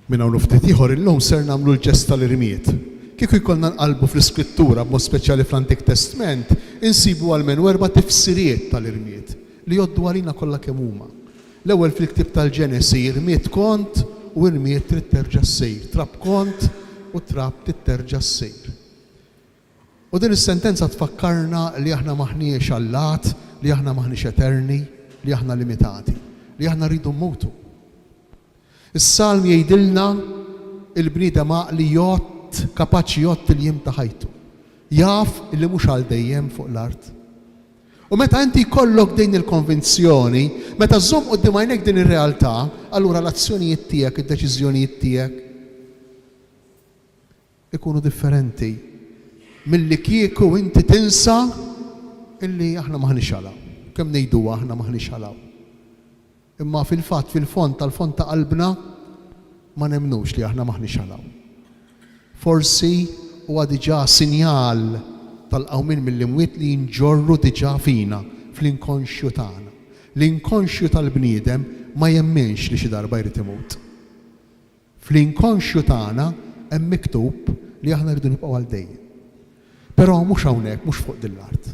Minn hawn ftit ieħor illum ser nagħmlu l-ġest tal-irmiet. Kieku jkollna nqalbu fl-Iskrittura b'mod speċjali fl-Antik Testament, insibu għalmenu 4 tifsiriet tal-irmiet li jgħoddu għalina kollha kemm huma. L-ewwel fil-ktieb tal-Ġenesi irmiet kont u irmiet trid terġa' ssejr. Trab kont u trab trid terġa' ssejr. U din is-sentenza tfakkarna li aħna maħniex allat, li aħna maħniex eterni, li aħna limitati, li aħna rridu mmutu. Is-Salm jgħidilna il-bniedem għaqli jgħod kapaċi jgħod il-jiem ta' ħajtu. Jaf li mhux għal dejjem fuq l-art. U meta inti jkollok din il-konvinzjoni, meta żomm quddiem għajnejk din ir-realtà, allura l-azzjonijiet tiegħek, id-deċiżjonijiet tiegħek ikunu differenti milli kieku inti tinsa illi aħna maħniex għalaw. Kemm ngħiduha aħna maħniex għalaw. Imma fil-fatt fil-fond tal-fond ta' qalbna ma nemnux li aħna maħniex għalaw. Forsi huwa diġà sinjal tal-qawmin mill-imwiet li jinġorru diġà fina fl-inkonxju tagħna. L-inkonxju tal-bniedem ma jemminx li xi darba jrid imut. Fl-inkonxju tagħna hemm miktub li aħna rridu nibqgħu għal dejjem. Però mhux hawnhekk, mhux fuq din l-art.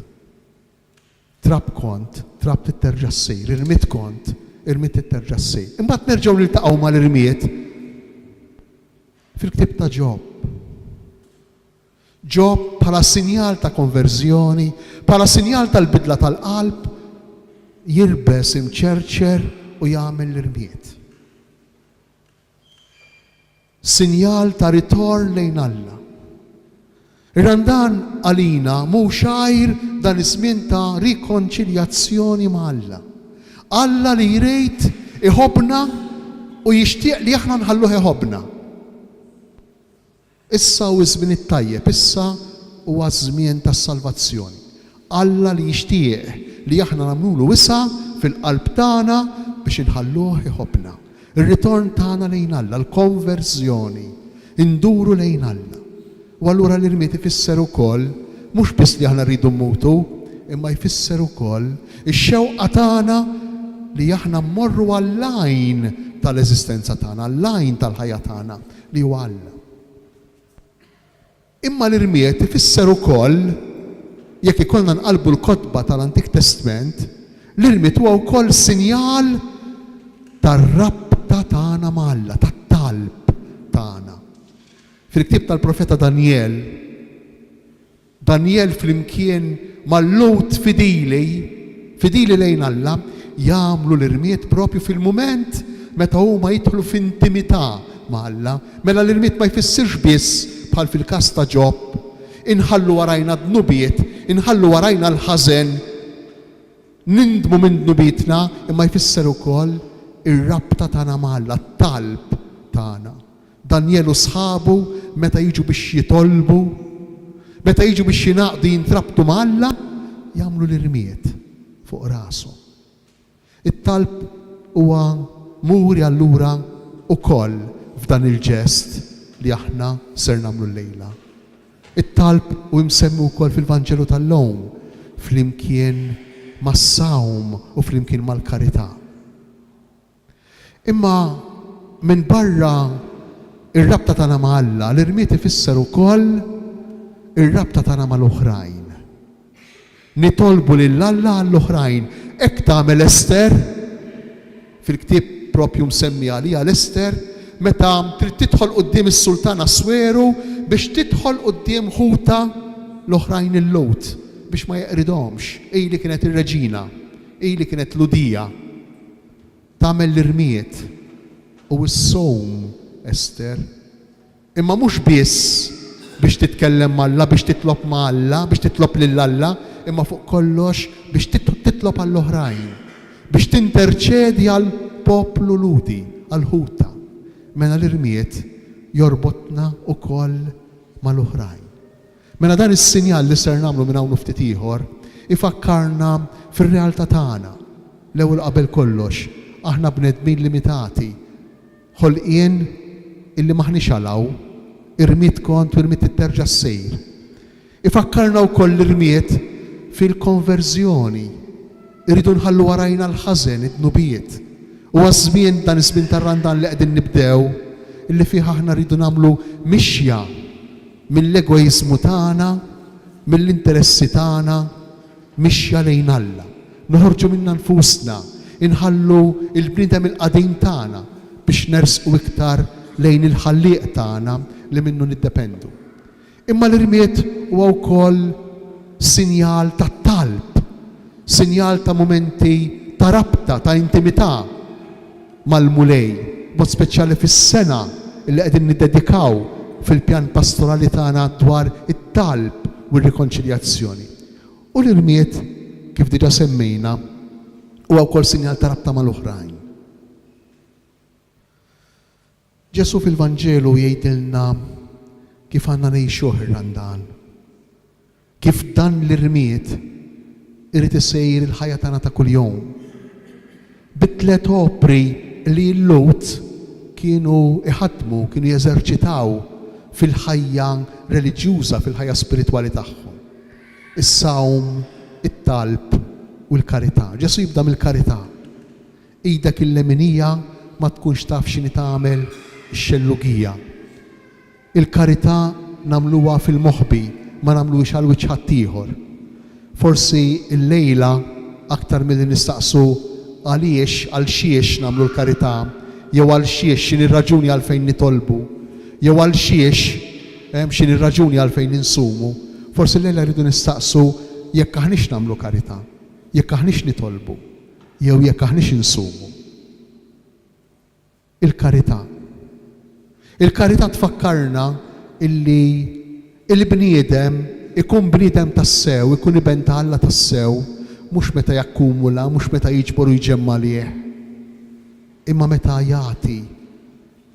Trab kont, trab titterġa' ssejr, irmit kont, irmit titterġa' ssejr. Imbagħad nerġgħu niltaqgħu mal-irmiet fil-ktieb ta' Ġob. Ġob bħala sinjal ta' konverżjoni, bħala sinjal tal-bidla tal-qalb, jirbes imċerċer u jagħmel l-irmiet. Sinjal ta' ritorn lejn Alla. Randan għalina mhux għajr dan iż-żmien ta' rikonċiljazzjoni ma' Alla. Alla li jrid iħobbna u jixtieq li aħna nħalluh iħobbna. Issa u żmien it-tajjeb, issa huwa żmien tas-salvazzjoni. Alla li jixtieq li aħna nagħmlu wisa fil-qalb tagħna biex inħalluh iħobbna. Ir-ritorn tagħna lejn Alla, l-konverżjoni, induru lejn Alla. U allura l-irmiet ifisser ukoll mhux biss li aħna rridu mmutu, imma jfisser ukoll ix-xewqa tagħna li aħna mmorru għall-lajn tal-eżistenza tagħna, għall-lajn tal-ħajja tagħna li huwa Alla. Imma l-irmiet ifisser ukoll jekk ikollna nqalbu l-kotba tal-Antik Testament, l-irmiet huwa wkoll sinjal tar-rabta tagħna ma' Alla, tat-talb tagħna. Fil-ktieb tal-profeta Daniel flimkien mal-Lut fidili lejn Alla, jagħmlu l-irmiet propju fil-mument meta huma jidħlu f'intimità ma' Alla. Mela l-irmiet ma jfissirx biss bħal fil-każ ta' Ġob, inħallu warajna d-nubiet, inħallu warajna l-ħażen, nindmu minn dnubietna, imma jfisser ukoll ir-rabta tagħna ma' Alla, t-talb tagħna. Daniel u sħabu meta jiġu biex jitolbu, meta jiġu biex jinaqdu jintrabtu ma' Alla, jagħmlu l-irmiet fuq rashom. It-talb huwa muri allura ukoll f'dan il-ġest li aħna ser nagħmlu llejla. It-talb u msemmi wkoll fil-Vanġelu tal-lum flimkien mas-sawm u flimkien mal-karità. Imma minn barra ir-rabta tagħna ma' Alla, l-irmiet ifisser ukoll ir-rabta tagħna mal-oħrajn. Nitolbu lil Alla għall-oħrajn. Hekk tagħmel Ester fil-ktieb propju msemmi għalija l-Ester meta trid tidħol quddiem is-Sultan Asweru biex tidħol quddiem ħuta l-oħrajn il-Lut biex ma jeqridhomx. Li kienet ir-reġina, li kienet Ludija. Tagħmel l-irmiet u s-sowm Ester. Imma mhux biss biex titkellem mal-Alla, biex titlob ma' Alla, biex titlob lil Alla, imma fuq kollox biex titlob għall-oħrajn, biex tinterċedi għall poplu Ludi, għall-ħuta. Mela l-irmiet jorbotna ukoll mal-oħrajn. Mela dan is-sinjal li ser nagħmlu minn hawn ftit ieħor ifakkarna fir-realtà tagħna. L-ewwel qabel kollox aħna bnedmin limitati, ħolqien illi maħniex għalaw, irmiet kont u irmiet titterġa' ssejr. Ifakkarna wkoll l-irmiet fil-konverżjoni. Irridu nħallu warajna l-ħażen, id-dnubiet. U għaż-żmien dan iż-żmien tar-Randan li qegħdin nibdew, illi fiha aħna rridu nagħmlu mixja mill-egoizmu tagħna, mill-interessi tagħna, mixja lejn Alla. Noħorġu minna nfusna, inħallu il-bniedem il-qadim tagħna biex nersqu iktar lejn il-ħallieq tagħna li minnu niddependu. Imma l-irmiet huwa wkoll sinjal ta' talb, sinjal ta' momenti ta' rabta, ta' intimità mal-mulej, mod speċjali fis-sena li qegħdin niddedikaw fil-pjan pastorali tagħna dwar it-talb u r-rikonċiljazzjoni. U l-irmiet, kif diġà semmejna, huwa wkoll sinjal ta' rabta mal-oħrajn. Ġesu fil-Vanġelu jgħidilna kif għandna ngħixu ir-randan. Kif dan l-irmiet irid isejjer il-ħajja tagħna ta' kuljum. Bit-tliet opri li l-Lut kienu iħadmu, kienu jeżerċitaw fil-ħajja reliġjuża, fil-ħajja spiritwali tagħhom. Is-sawm, it-talb u l-karità. Ġesu jibda mill-karità. Idek il-leminija ma tkunx taf x'inhi tagħmel ix-xellugija. Il-karità nagħmluha fil-moħħbi, ma nagħmluhiex għal wiċċ ħadd ieħor. Forsi l-lejla aktar milli nistaqsu għaliex għal xiex nagħmlu l-karità, jew għal xiex x'inhi r-raġuni għalfejn nitolbu, jew għal xiex x'inhi r-raġuni għalfejn insumu. Forsi l-lejla rridu nistaqsu jekk aħniex nagħmlu karità, jekk aħniex nitolbu, jew jekk aħniex insumu. Il-karità. Il-karità tfakkarna illi il-bniedem ikun bniedem tassew, ikun iben ta' Alla tassew, mhux meta jakkumula, mhux meta jiġbor u jġemma lieh, imma meta jagħti,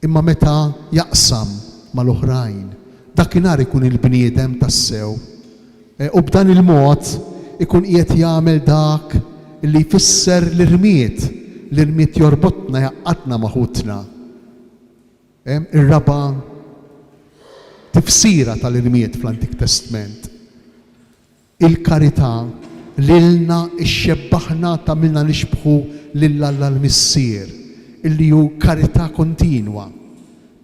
imma meta jaqsam mal-oħrajn. Dakinhar ikun il-bniedem tassew. U b'dan il-mod ikun qiegħed jagħmel dak li jfisser l-irmiet. L-irmiet jorbotna, jaqqatna maħutna. Ir-raba tifsira tal-irmiet fl-Antik Testament. Il-karità lilna ixxebbaħna tagħmilna nixbħu lil Alla l-Missier, illi hu karità kontinwa.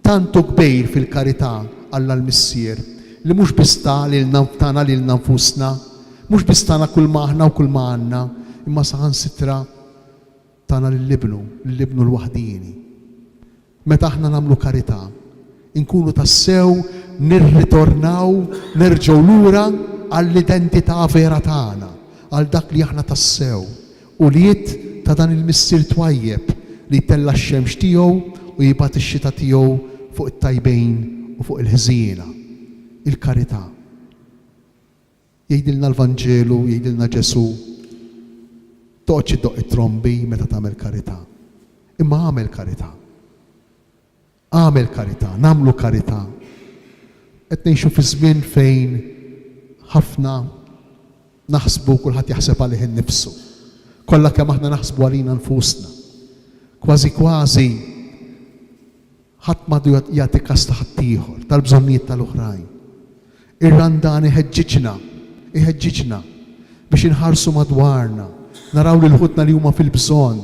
Tantu kbejr fil-karità Alla l-Missier li mhux biss lilna tagħna lilna nfusna, mhux biss tagħna kull ma aħna u kull ma għandna, imma saħansitra tagħna lill-Ibnu l-waħdini. Meta aħna nagħmlu karità, inkunu tassew nirritornaw, nerġgħu lura għall-identità vera tagħna, għal dak li aħna tassew, u li ta' dan il-missier twajjeb li jtella x-xemx tiegħu u jibgħat ix-xita tiegħu fuq it-tajbejn u fuq il-ħżiena. Il-karità. Jgħidilna l-Vanġelu, jgħidilna Ġesu, toqgħodx iddoq it-trombi meta tagħmel karità. Imma għamel karità. Għamel karità, nagħmlu karità. Qed ngħixu fi żmien fejn ħafna naħsbu kulħadd jaħseb għalih innifsu. Kollha kemm aħna naħsbu għalina nfusna. Kważi kważi ħadd m'għadu jagħti każ ta' ħadd ieħor tal-bżonnijiet tal-oħrajn. Ir-randan iħeġġiġna biex inħarsu madwarna, naraw lil ħudna li huma fil-bżonn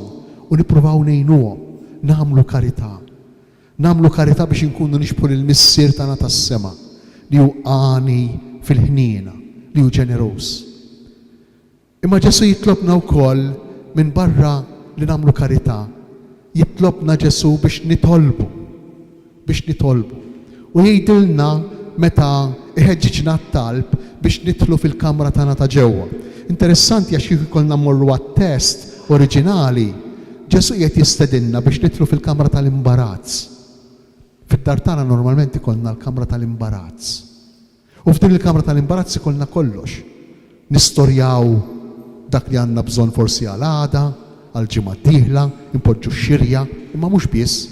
u nippruvaw ngħinuhom, nagħmlu karità. Nagħmlu karità biex inkunu nixbħu lill-Missier tagħna tas-sema li hu għani fil-ħniena, li hu ġeneruż. Imma Ġesu jitlobna wkoll minn barra li nagħmlu karità, jitlobna Ġesu biex nitolbu. U jgħidilna meta iħeġġiġna t-talb biex nidħlu fil-kamra tagħna ta' ġewwa. Interessanti għax kif ikollna mmorru għat-test oriġinali, Ġesu qiegħed jistedinna biex nidħlu fil-kamra tal-imbarazz. Fid-dar tagħna normalment ikollna l-kamra tal-imbarazz. U f'din il-kamra tal-imbarazz ikollna kollox. Nistorjaw dak li għandna bżonn forsi għal għada, għal ġimgħa d-dieħla, impoġġu x-xirja, imma mhux biss.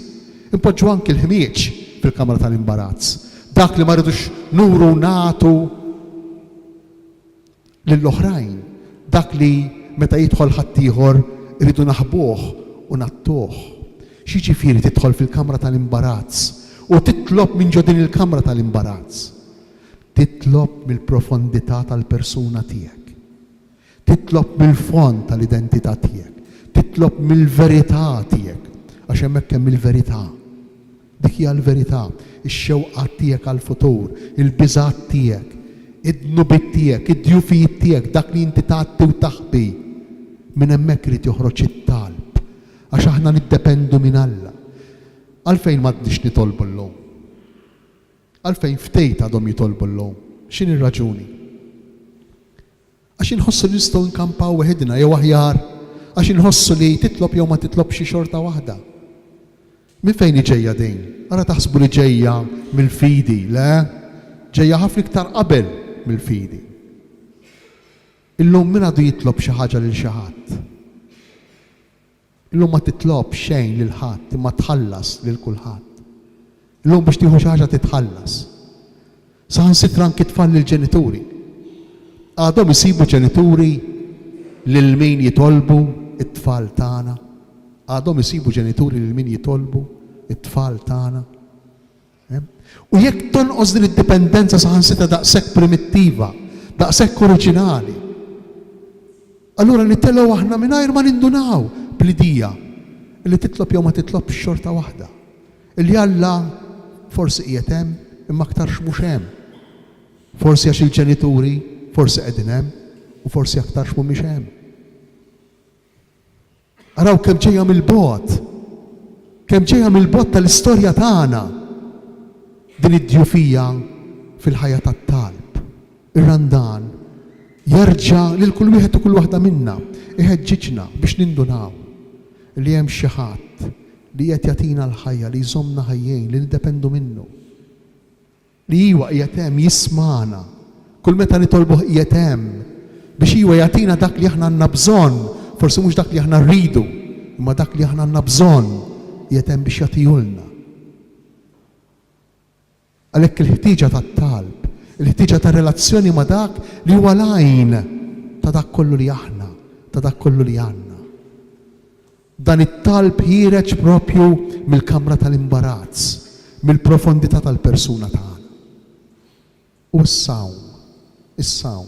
Impoġġu anke l-ħmieġ fil-kamra tal-imbarazz. Dak li ma rridux nuru nagħtu lill-oħrajn, dak li meta jidħol ħadd ieħor iridu naħbuh u nattuh. X'jiġifieri tidħol fil-kamra tal-imbarazz u titlob minn ġo din il-kamra tal-imbarazz. Titlob mill-profondità tal-persuna tiegħek. Titlob mill-fond tal-identità tiegħek. Titlob mill-verità tiegħek. Għax hemmhekk hemm il-verità. Dik hija l-verità, ix-xewqat tiegħek għall-futur, il-biżgħat tiegħek, id-dnubiet tiegħek, id-djufijiet tiegħek, dak li inti tagħti u taħbi. Minn hemmhekk irid joħroġ it-talb, għax aħna niddependu minn Alla. Għalfejn m'għadniex nitolbu llum? Għalfejn ftejt għadhom jitolbu llum? X'inhi r-raġuni? Għax inħossu li nistgħu nkampaw weħidna jew aħjar, għax inħossu li titlob jew ma titlob xi xorta waħda. Min fejn ġejja din? Ara taħsbu li ġejja mill-fidi, le? Ġejja ħafna iktar qabel mill-fidi. Illum min għadu jitlob xi ħaġa lil xi ħadd. Illum ma titlob xejn lil ħadd imma tħallas lil kulħadd. Illum biex tieħu xi ħaġa titħallas. Saħansitra anke tfal lill-ġenituri. Għadhom isibu ġenituri lil min jitolbu it-tfal tagħna. Għadhom isibu ġenituri lil min jitolbu it-tfal tagħna. U jekk tonqos din id-dipendenza saħansitra daqshekk primittiva, daqshekk oriġinali, allura nittelgħu aħna mingħajr ma nindunaw bl-idea li titlob jew ma titlob xorta waħda. Illi Alla forsi qiegħed hemm imma aktarx mhux hemm. Forsi għax il-ġenituri forsi qegħdin hemm u forsi aktarx mhumiex hemm. Araw kemm ġejja mill-bogħod, kemm ġejja mill-bogħod tal-istorja tagħna din id-djufija fil-ħajja tat-talb. Ir-randan jerġa' lil kull wieħed u kull waħda minna iħeġġiġna biex nindunaw li hemm xi ħadd li qed jagħtina l-ħajja, li jżommna ħajjejn, li niddependu minnu. Li huwa qiegħed hemm jismana, kull meta nitolbu qiegħed hemm biex huwa jagħtina dak li aħna għandna bżonn, forsi mhux dak li aħna rridu, imma dak li aħna għandna bżonn qiegħed hemm biex jagħtihulna. Għalhekk il-ħtieġa tat-talb, il-ħtieġa ta' relazzjoni ma' dak li huwa lajn ta' dak kollu li aħna, ta' dak kollu li għandna. Dan it-talb ħireġ propju mill-kamra tal-imbarazz, mill-profondità tal-persuna tagħna. U s-sawm,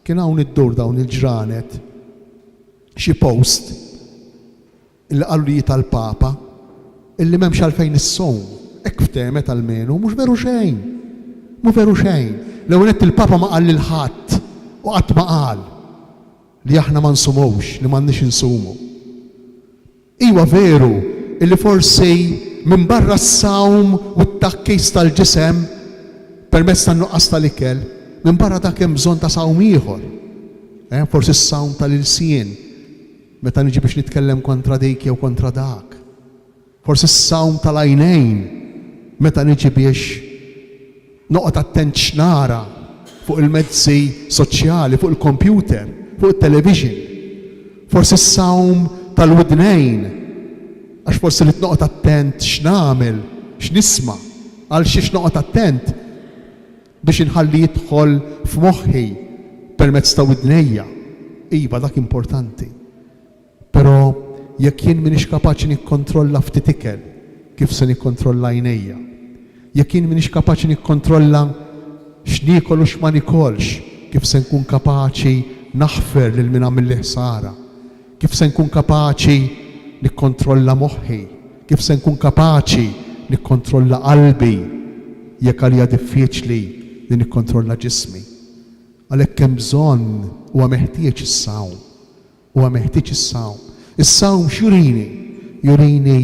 kien hawn id-dur dawn il-ġranet xi post illi qalu li tal-Papa illi m'hemmx għalfejn is-sowm, hekk ftemet almenu, mhux veru xejn. Mhu veru xejn. L-ewwel il-Papa ma qal lil ħadd u qatt ma qal li aħna ma nsumux, li m'għandniex insumu. Iwa veru illi forsi minn barra s-sawm u t-takkis tal-ġisem permezz tan-nuqqas tal-ikel, minn barra dak hemm bżonn ta' sawm ieħor. Forsi s-sawm tal-ilsien meta niġi biex nitkellem kontra dik jew kontra dak. Forsi s-sawm tal-għajnejn meta niġi biex noqgħod attent x'nara fuq il-mezzi soċjali, fuq il-computer, fuq it-television. Forsi s-sawm tal-widnejn, għax forsi li tnoqgħod attent x'nagħmel, x'nisma', għal xiex noqgħod attent biex inħalli jidħol f'moħħi permezz ta' widnejja. Iva dak importanti. Però jekk jien m'iniex kapaċi nikkontrolla ftit ikel, kif se nikkontrolla għajnejja? Jekk jien m'iniex kapaċi nikkontrolla x'niekol u x'ma nikolx, kif se nkun kapaċi naħfer lil min għamilli ħsara? Kif se nkun kapaċi nikkontrolla moħħi? Kif se nkun kapaċi nikkontrolla qalbi jekk għalija diffiċli li nikkontrolla ġismi? Għalhekk hemm bżonn huwa meħtieġ is-sawm. Huwa meħtieġ is-sawm. Is-sawm x'jurini? Jurini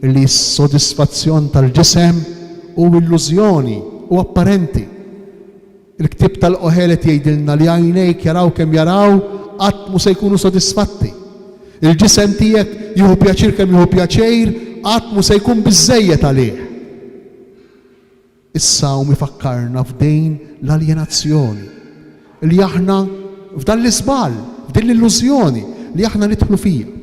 li s-sodisfazzjon tal-ġisem u illużjoni u apparenti. Il-ktieb tal-Qoħelet jgħidilna li għajnejk jaraw kemm jaraw qatt mhu se jkunu sodisfatti. Il-ġisem tiegħek jieħu pjaċir kemm jieħu pjaċir qatt mhu se jkun biżżejjed għalih. Is-sawm ifakkarna f'din l-aljenazzjoni li aħna f'dan l-isbal, f'din l-illużjoni li aħna nidħlu fija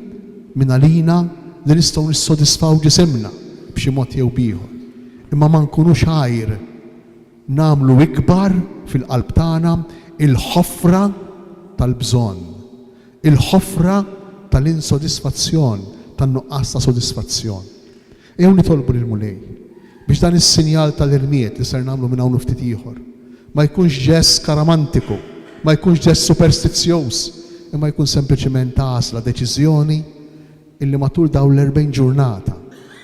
minn għalina li nistgħu nissodisfaw ġisimna b'xi mod jew bieħor. Imma ma nkunux ħajr nagħmlu ikbar fil-qalb tagħna il-ħofra tal-bżonn, il-ħofra tal-insodisfazzjon, tan-nuqqas ta' sodisfazzjon. Ew nitolbu lil Mulej biex dan is-sinjal tal-irmiet li ser nagħmlu minn hawn ftit ieħor ma jkunx ġest karamantiku, ma jkunx ġest superstizzjuż, imma jkun sempliċement għażla deċiżjoni illi matul dawn l-40 ġurnata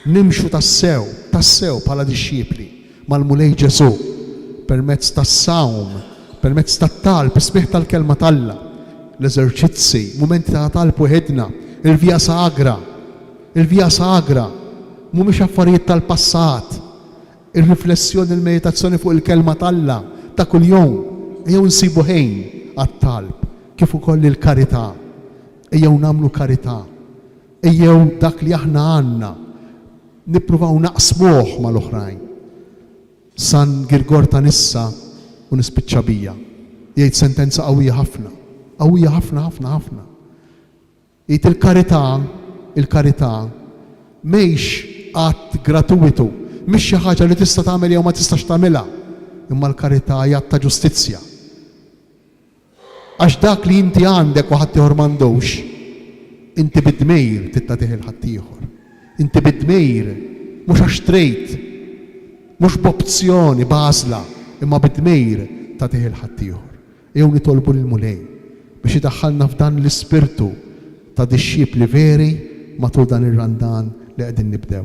nimxu tassew bħala disċipli mal-mulej Ġesu permezz tas-sawm, permezz tat-talb, ismih tal-kelma talla, l-eżerċizzi, mumenti ta' talb weħedna, il-via sagra, mhumiex affarijiet tal-passat, ir-riflessjoni, il-meditazzjoni fuq il-kelma talla ta' kuljum, ejjew nsibu ħin għat-talb, kif ukoll il-karità, ejjew nagħmlu karità, ejjew dak li aħna għandna nippruvaw naqsmuh mal-oħrajn. San Girgor ta' Nissa u nispiċċa bija. Jgħid sentenza qawwija ħafna ħafna. Jgħid il-karità mhix att gratuitu, mhix xi ħaġa li tista' tagħmel jew ma tistax tagħmilha, imma l-karità hija ta' ġustizzja. Għax dak li inti għandek u ħadd ieħor m'għandux, inti bid-dmejr tittatih il-ħadd ieħor. Inti bid-dmejr mhux għax trejt, mhux b'opzjoni bażla, imma bid-dmejr tagħtih il-ħadd ieħor. Jew nitolbu lill-mulej biex idaħħalna f'dan l-ispirtu ta' disċipli veri matul dan ir-randan li qegħdin nibdew.